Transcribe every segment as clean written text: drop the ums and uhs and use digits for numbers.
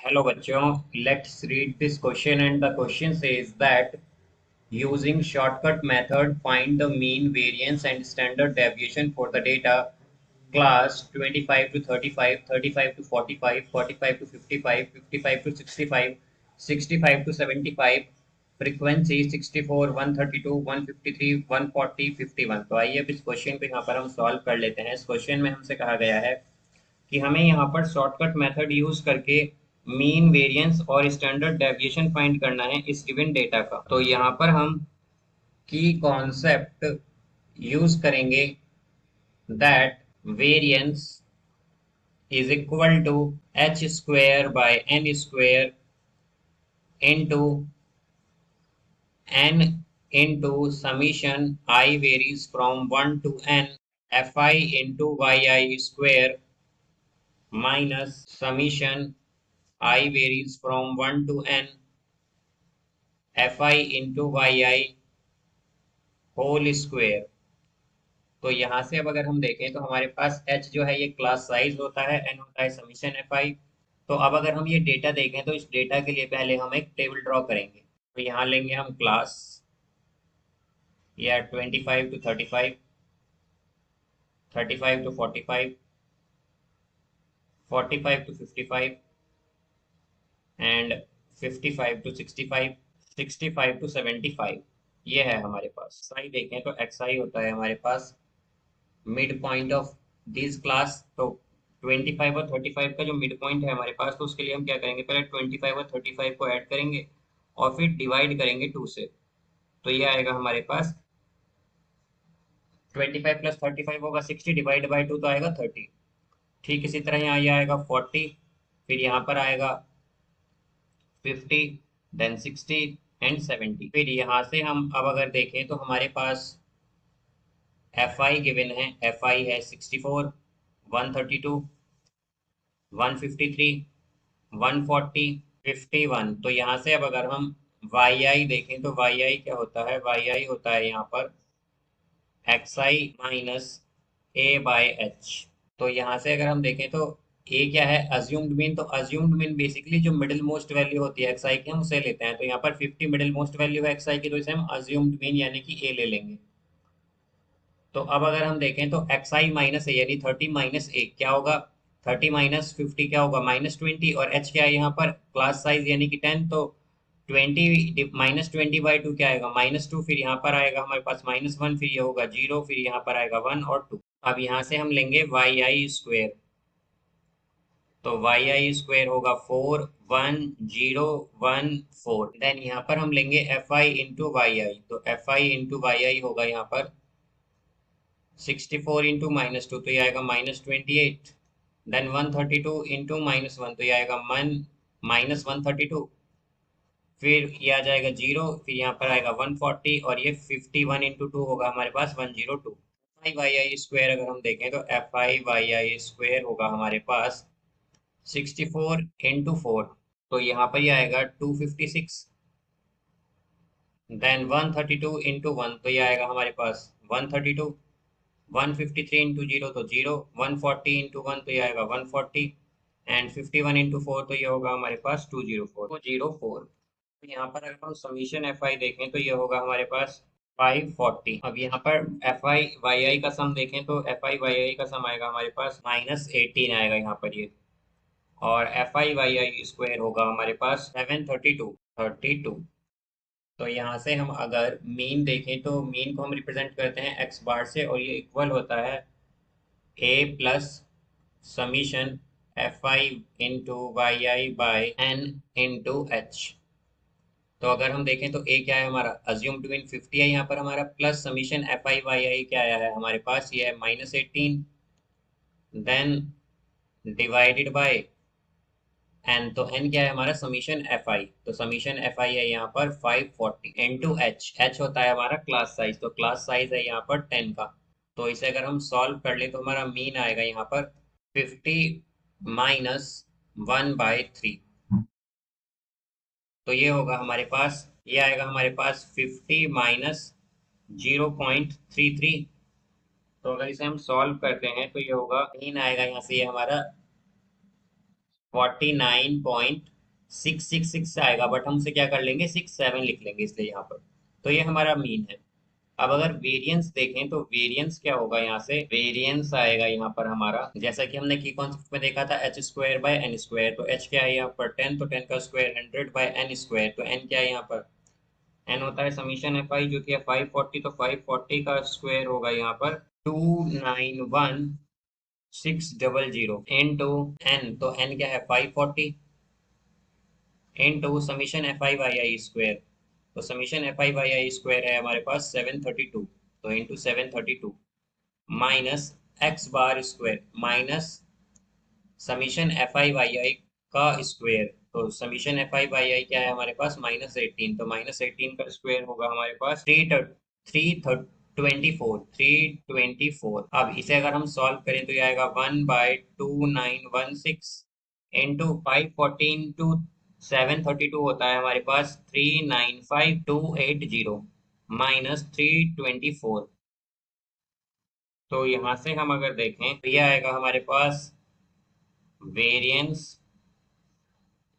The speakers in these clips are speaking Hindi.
Hello बच्चों, let's read this question and the question says that using shortcut method find the mean variance and standard deviation for the data class 25 to 35, 35 to 45, 45 to 55, 55 to 65, 65 to 75, frequency 64, 132, 153, 140, 51। तो आइए अब इस क्वेश्चन को यहाँ पर हम सॉल्व कर लेते हैं। इस क्वेश्चन में हमसे कहा गया है कि हमें यहाँ पर शॉर्टकट मेथड यूज करके मीन वेरिएंस और स्टैंडर्ड डेविएशन फाइंड करना है इस गिवन डेटा का। तो यहाँ पर हम की कॉन्सेप्ट यूज करेंगे that variance is equal to H square by N square into n into summation I varies from 1 to n fi into yi square minus summation I varies from 1 to n fi into yi whole square. तो यहाँ से अब अगर हम देखें तो हमारे पास h जो है ये क्लास साइज होता है, n होता है समीशन fi। तो अब अगर हम ये डेटा देखें तो इस डेटा के लिए पहले हम एक टेबल ड्रॉ करेंगे। तो यहाँ लेंगे हम क्लास या 25 to 35, 35 to 45, 45 to 55 and 55 to 65, 65 to 75। ये है हमारे पास। साई देखें तो xi होता है हमारे पास mid point of this class. तो 25 और 35 का जो मिड पॉइंट है हमारे पास, तो उसके लिए हम क्या करेंगे, पहले 25 और 35 को ऐड करेंगे और फिर डिवाइड करेंगे 2 से। तो ये आएगा हमारे पास 25 प्लस 35 होगा 60 डिवाइड बाई 2 तो आएगा 30। ठीक इसी तरह यहाँ ये आएगा 40, फिर यहाँ पर आएगा 50, देन 60 एंड 70। फिर यहाँ से हम अब अगर देखें तो हमारे पास fi गिवन है, fi है 64, 132, 153, 140, 51। तो यहाँ से अब अगर हम yi देखें तो yi क्या होता है, yi होता है यहाँ पर xi minus a by h। तो यहाँ से अगर हम देखें तो a क्या है, अज्यूम्ड मीन। तो अज्यूम्ड मीन बेसिकली जो मिडिल मोस्ट वैल्यू होती है xi की हम उसे लेते हैं। तो यहाँ पर 50 मिडिल मोस्ट वैल्यू है xi की, तो इसे हम अज्यूम्ड मीन यानी कि a ले लेंगे। तो अब अगर हम देखें तो xi माइनस ए यानी 30 माइनस ए क्या होगा, 30 माइनस 50 क्या होगा, -20। और h क्या है यहाँ पर, क्लास साइज यानी कि 10। तो 20 माइनस 20 बाई 2 क्या आएगा, -2। फिर यहाँ पर आएगा हमारे पास -1, फिर ये होगा 0, फिर यहाँ पर आएगा 1 और 2। अब यहाँ से हम लेंगे yi स्क्वेयर। तो yi स्क्वेयर होगा 4, 1, 0, 1, 4। देन यहाँ पर हम लेंगे fi इंटू yi। तो fi इंटू yi होगा यहाँ पर 64 इंटू -2 तो ये आएगा -28। देन 132 इंटू -1 तो ये आएगा -132। फिर ये आ जाएगा 0, फिर यहाँ पर आएगा 140 और ये 51 इंटू 2 होगा हमारे पास 102। FI स्क्वायर अगर हम देखें तो FI स्क्वायर होगा हमारे पास 64 इंटू 4। तो यहाँ पर ये आएगा 256। देन 132 इंटू 1 तो ये आएगा हमारे पास 132। 153 इंटू 0 तो 0, 140 इंटू 1 तो ये आएगा 140 एंड 51 इंटू 4 तो ये होगा हमारे पास 204। तो यहाँ पर अगर हम समीशन एफ आई देखें तो ये होगा हमारे पास 540। अब यहाँ पर एफ आई वाई आई का सम देखें तो एफ आई वाई आई का सम आएगा हमारे पास -18 आएगा यहाँ पर ये। और F I Y I square होगा हमारे पास 732। तो यहाँ से हम अगर मीन देखें तो मीन को हम रिप्रेजेंट करते हैं एक्स बार से, और ये इक्वल होता है A plus summation F I into Y I by N into H. तो अगर हम देखें तो ए क्या है हमारा, अज्यूम्ड मीन 50 है यहाँ पर हमारा, plus summation F I Y I क्या आया है हमारे पास, ये है -18। Then divided by N. तो एन क्या है हमारा, समीशन एफ आई। तो समीशन एफ आई है यहाँ पर 540 इंटू एच। एच होता है हमारा क्लास साइज, तो क्लास साइज है यहाँ पर 10 का। तो इसे अगर हम सॉल्व कर ले तो हमारा मीन आएगा यहाँ पर 50 माइनस 1/3। तो ये होगा हमारे पास, ये आएगा हमारे पास 50 माइनस 0.33। तो अगर इसे हम सॉल्व करते हैं तो ये होगा मीन आएगा यहाँ से ये हमारा 666 आएगा, बट हम उसे क्या कर लेंगे 67 लिख लेंगे, इसलिए यहाँ पर। तो ये हमारा मीन है। अब अगर वेरिएंस देखें तो वेरिएंस क्या होगा, यहाँ से वेरिएंस आएगा यहाँ पर हमारा, जैसा कि हमने की कॉन्सेप्ट में देखा था, H square by N square. तो एच क्या है यहाँ पर 10, तो 10 का स्क्वायर 100 बाय एन स्क्वायर। तो एन क्या है यहाँ पर, एन होता है समीशन एफ आई जो कि है 540। तो 540 का स्क्वायर होगा यहाँ पर 291,600 इनटू एन। तो एन क्या है 540 into summation F I by I square. तो summation F I by I square है हमारे पास 732। तो into 732 minus X bar square minus summation F I by I का स्क्वायर। तो summation F I by I क्या है हमारे पास -18। तो -18 का स्क्वायर होगा हमारे पास 324। अब इसे अगर हम सॉल्व करें तो ये आएगा 1/2916 इंटू 514 732 होता है हमारे पास 395,280 -324। तो यहाँ से हम अगर देखें तो ये आएगा हमारे पास variance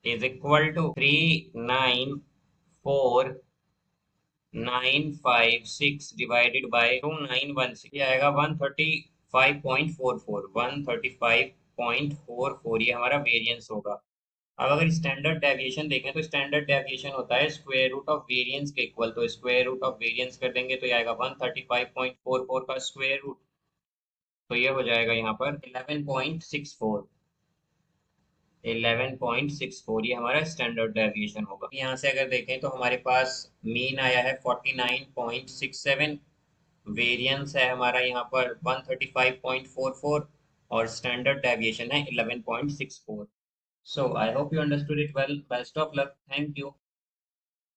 is equal to 394,956 divided by 2916। ये आएगा 135.44। 135.44 ये हमारा वेरिएंस होगा। अब अगर स्टैंडर्ड डेविएशन देखें तो स्टैंडर्ड डेविएशन होता है स्क्वायर रूट ऑफ वेरिएंस के इक्वल। तो स्क्वायर रूट ऑफ वेरिएंस कर देंगे तो ये आएगा 135.44 का स्क्वायर रूट। तो ये हो जाएगा यहाँ पर 11.64। 11.64 ये हमारा स्टैंडर्ड डेविएशन होगा। यहाँ से अगर देखें तो हमारे पास मीन आया है 49.67, वेरिएंस है हमारा यहाँ पर 135.44 और स्टैंडर्ड डेविएशन है 11.64। So I hope you understood it well. Best of luck. Thank you.